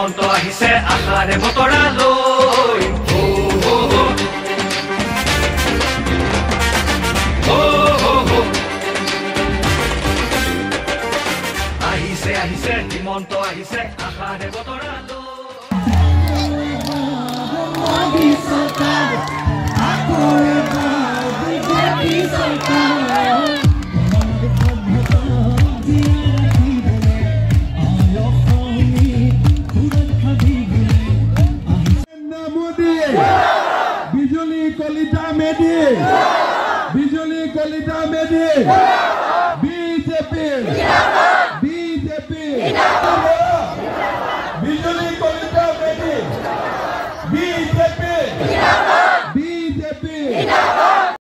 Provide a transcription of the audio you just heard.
হিমন্ত আহিছে আশাৰে বতৰা লৈ আহিছে আহিছে হিমন্ত আহিছে আশাৰে বতৰা লৈ Bijuli Kalita Medhi Bijuli Kalita Medhi BJP BJP Bijuli Kalita Medhi BJP